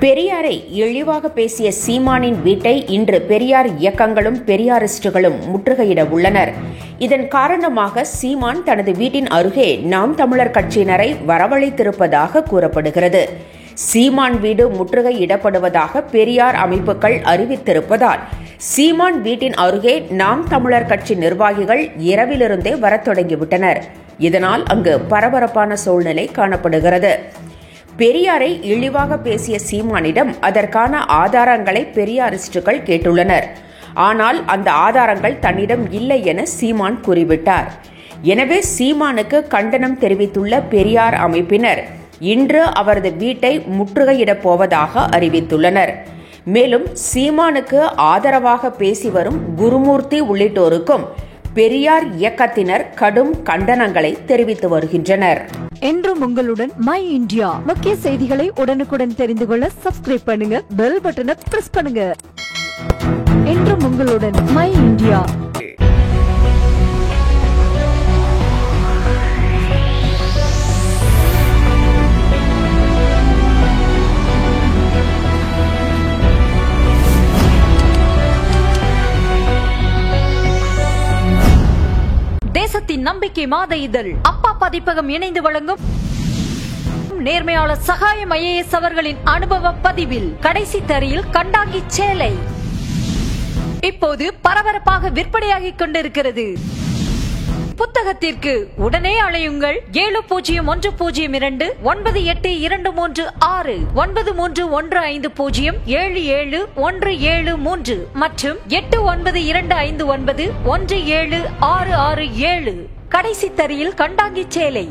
பெரியாரை இழிவாக பேசிய சீமானின் வீட்டை இன்று பெரியார் இயக்கங்களும் பெரியாரிஸ்டுகளும் முற்றுகையிட உள்ளனர். இதன் காரணமாக சீமான் தனது வீட்டின் அருகே நாம் தமிழர் கட்சியினரை வரவழைத்திருப்பதாக கூறப்படுகிறது. சீமான் வீடு முற்றுகையிடப்படுவதாக பெரியார் அமைப்புகள் அறிவித்திருப்பதால் சீமான் வீட்டின் அருகே நாம் தமிழர் கட்சி நிர்வாகிகள் இரவிலிருந்தே வரத் தொடங்கிவிட்டனர். இதனால் அங்கு பரபரப்பான சூழ்நிலை காணப்படுகிறது. பெரியாரை இழிவாக பேசிய சீமானிடம் அதற்கான ஆதாரங்களை பெரியாரிஸ்டுகள் கேட்டுள்ளனர். ஆனால் அந்த ஆதாரங்கள் தன்னிடம் இல்லை என சீமான் கூறிவிட்டார். எனவே சீமானுக்கு கண்டனம் தெரிவித்துள்ள பெரியார் அமைப்பினர் இன்று அவரது வீட்டை முற்றுகையிடப் போவதாக அறிவித்துள்ளனர். மேலும் சீமானுக்கு ஆதரவாக பேசி வரும் குருமூர்த்தி உள்ளிட்டோருக்கும் பெரியார் இயக்கத்தினர் கடும் கண்டனங்களை தெரிவித்து வருகின்றனர். என்றும் உங்களுடன் மை இந்தியா. முக்கிய செய்திகளை உடனுக்குடன் தெரிந்து கொள்ள சப்ஸ்கிரைப் பண்ணுங்க, பெல் பட்டனை பிரஸ் பண்ணுங்க. என்றும் உங்களுடன் மை இந்தியா. தேசத்தின் நம்பிக்கை மாத இதழ் அப்பா பதிப்பகம் இணைந்து வழங்கும் நேர்மையாளர் சகாயம் IAS அவர்களின் அனுபவ பதிவில் கடைசி தரையில் கண்டாங்கி சேலை இப்போது பரபரப்பாக விற்பனையாகிக் கொண்டிருக்கிறது. புத்தகத்திற்கு உடனே அழையுங்கள் 701002 9823 9315077173 மற்றும் 8925917667. கடைசி தரையில் கண்டாங்கி சேலை.